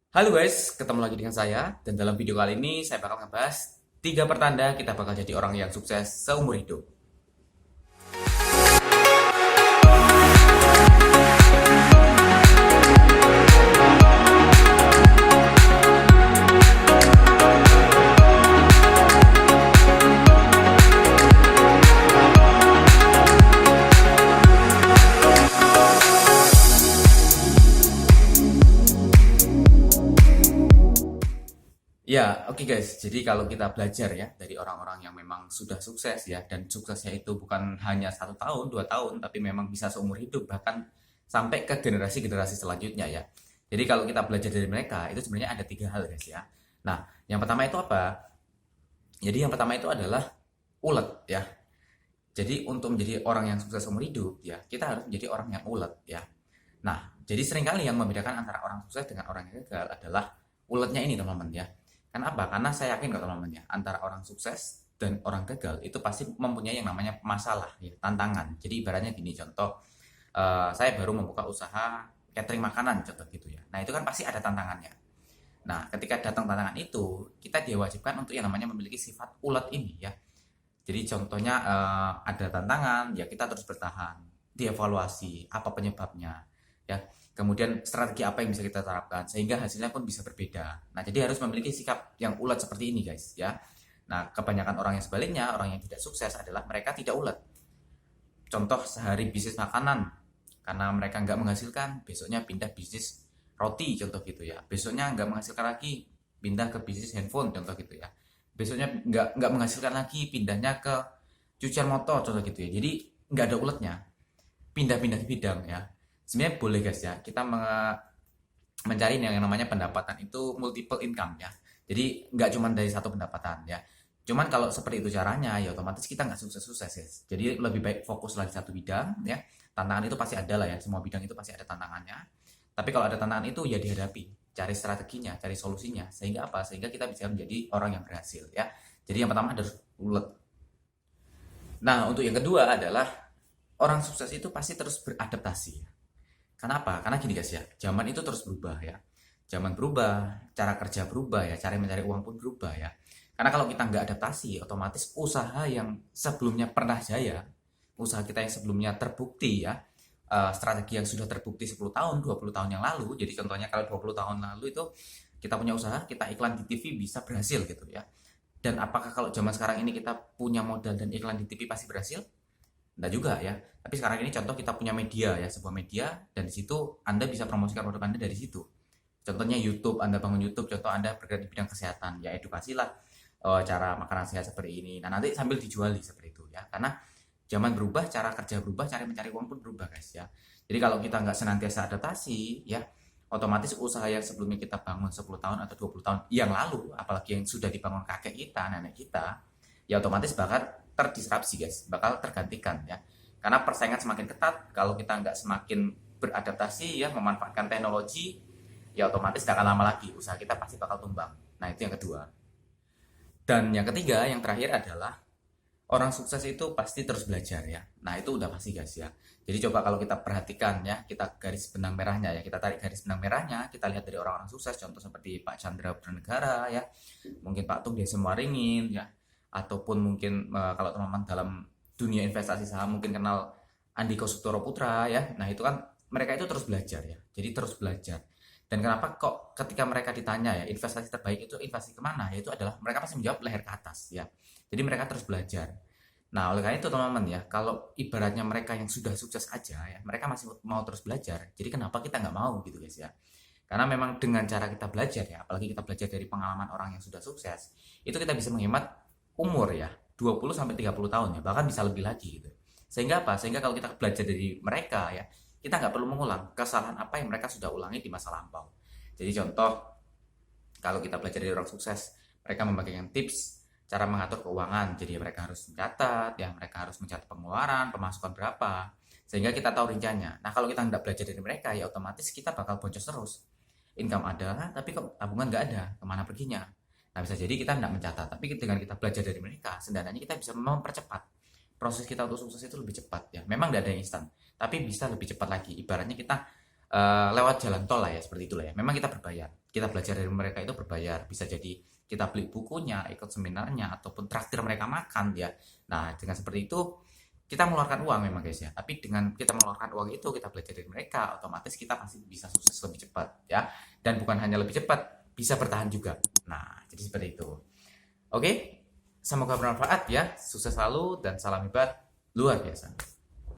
Halo guys, ketemu lagi dengan saya dan dalam video kali ini saya bakal ngebahas 3 pertanda kita bakal jadi orang yang sukses seumur hidup. Ya, oke guys. Jadi kalau kita belajar ya dari orang-orang yang memang sudah sukses ya, dan suksesnya itu bukan hanya 1 tahun, 2 tahun, tapi memang bisa seumur hidup bahkan sampai ke generasi-generasi selanjutnya ya. Jadi kalau kita belajar dari mereka itu sebenarnya ada 3 hal guys ya. Nah, yang pertama itu apa? Jadi yang pertama itu adalah ulet ya. Jadi untuk menjadi orang yang sukses seumur hidup ya, kita harus menjadi orang yang ulet ya. Nah, jadi seringkali yang membedakan antara orang sukses dengan orang yang gagal adalah uletnya ini teman-teman ya. Kenapa? Karena saya yakin kok teman-teman ya, antara orang sukses dan orang gagal itu pasti mempunyai yang namanya masalah ya, tantangan. Jadi ibaratnya gini contoh, saya baru membuka usaha catering makanan contoh gitu ya. Nah, itu kan pasti ada tantangannya. Nah, ketika datang tantangan itu, kita diwajibkan untuk yang namanya memiliki sifat ulet ini ya. Jadi contohnya ada tantangan, ya kita terus bertahan, dievaluasi apa penyebabnya, ya. Kemudian strategi apa yang bisa kita terapkan sehingga hasilnya pun bisa berbeda. Nah, jadi harus memiliki sikap yang ulet seperti ini, guys, ya. Nah, kebanyakan orang yang sebaliknya, orang yang tidak sukses adalah mereka tidak ulet. Contoh sehari bisnis makanan, karena mereka nggak menghasilkan, besoknya pindah bisnis roti, contoh gitu ya. Besoknya nggak menghasilkan lagi, pindah ke bisnis handphone, contoh gitu ya. Besoknya nggak menghasilkan lagi, pindahnya ke cucian motor, contoh gitu ya. Jadi nggak ada uletnya, pindah-pindah bidang ya. Sebenarnya boleh guys ya, kita mencari yang namanya pendapatan itu multiple income ya. Jadi nggak cuma dari satu pendapatan ya. Cuman kalau seperti itu caranya ya otomatis kita nggak sukses-sukses guys. Jadi lebih baik fokus lagi satu bidang ya. Tantangan itu pasti ada lah ya. Semua bidang itu pasti ada tantangannya. Tapi kalau ada tantangan itu ya dihadapi. Cari strateginya, cari solusinya. Sehingga apa? Sehingga kita bisa menjadi orang yang berhasil ya. Jadi yang pertama harus ulet. Nah untuk yang kedua adalah orang sukses itu pasti terus beradaptasi. Kenapa? Karena gini guys ya, zaman itu terus berubah ya. Zaman berubah, cara kerja berubah ya, cara mencari uang pun berubah ya. Karena kalau kita nggak adaptasi, otomatis usaha yang sebelumnya pernah jaya, usaha kita yang sebelumnya terbukti ya, strategi yang sudah terbukti 10 tahun, 20 tahun yang lalu, jadi contohnya kalau 20 tahun lalu itu kita punya usaha, kita iklan di TV bisa berhasil gitu ya. Dan apakah kalau zaman sekarang ini kita punya modal dan iklan di TV pasti berhasil? Enggak juga ya. Tapi sekarang ini contoh kita punya media ya, sebuah media dan di situ Anda bisa promosikan produk Anda dari situ. Contohnya YouTube, Anda bangun YouTube, contoh Anda bergerak di bidang kesehatan, ya edukasilah cara makanan sehat seperti ini. Nah, nanti sambil dijuali seperti itu ya. Karena zaman berubah, cara kerja berubah, cara mencari uang pun berubah guys ya. Jadi kalau kita nggak senantiasa adaptasi ya, otomatis usaha yang sebelumnya kita bangun 10 tahun atau 20 tahun yang lalu, apalagi yang sudah dibangun kakek kita, nenek kita, ya otomatis bakal terdisrupsi guys, bakal tergantikan ya. Karena persaingan semakin ketat, kalau kita nggak semakin beradaptasi ya, memanfaatkan teknologi, ya otomatis gak akan lama lagi, usaha kita pasti bakal tumbang. Nah itu yang kedua. Dan yang ketiga, yang terakhir adalah orang sukses itu pasti terus belajar ya. Nah itu udah pasti guys ya. Jadi coba kalau kita perhatikan ya, kita garis benang merahnya ya, kita tarik garis benang merahnya, kita lihat dari orang-orang sukses, contoh seperti Pak Chandra Bernegara ya, mungkin Pak Tung Dese Waringin ya, ataupun mungkin kalau teman-teman dalam dunia investasi saham mungkin kenal Andiko Sutoro Putra ya. Nah itu kan mereka itu terus belajar ya. Jadi terus belajar. Dan kenapa kok ketika mereka ditanya ya investasi terbaik itu investasi kemana? Yaitu adalah mereka pasti menjawab leher ke atas ya. Jadi mereka terus belajar. Nah oleh karena itu teman-teman ya, kalau ibaratnya mereka yang sudah sukses aja ya, mereka masih mau terus belajar. Jadi kenapa kita nggak mau gitu guys ya? Karena memang dengan cara kita belajar ya, apalagi kita belajar dari pengalaman orang yang sudah sukses, itu kita bisa menghemat umur ya, 20 sampai 30 tahun ya, bahkan bisa lebih lagi gitu. Sehingga apa? Sehingga kalau kita belajar dari mereka ya, kita nggak perlu mengulang kesalahan apa yang mereka sudah ulangi di masa lampau. Jadi contoh, kalau kita belajar dari orang sukses, mereka membagikan tips cara mengatur keuangan. Jadi mereka harus mencatat, ya mereka harus mencatat pengeluaran, pemasukan berapa, sehingga kita tahu rinciannya. Nah kalau kita nggak belajar dari mereka, ya otomatis kita bakal boncos terus. Income ada, tapi kok tabungan nggak ada, kemana perginya? Nah bisa jadi kita nggak mencatat, tapi dengan kita belajar dari mereka, setidaknya kita bisa mempercepat proses kita untuk sukses itu lebih cepat ya. Memang nggak ada yang instan, tapi bisa lebih cepat lagi. Ibaratnya kita lewat jalan tol lah ya, seperti itulah ya. Memang kita berbayar, kita belajar dari mereka itu berbayar, bisa jadi kita beli bukunya, ikut seminarnya, ataupun traktir mereka makan ya. Nah, dengan seperti itu kita mengeluarkan uang memang guys ya, tapi dengan kita mengeluarkan uang itu kita belajar dari mereka, otomatis kita pasti bisa sukses lebih cepat ya. Dan bukan hanya lebih cepat, bisa bertahan juga. Nah, jadi seperti itu. Oke, semoga bermanfaat ya. Sukses selalu dan salam hebat luar biasa.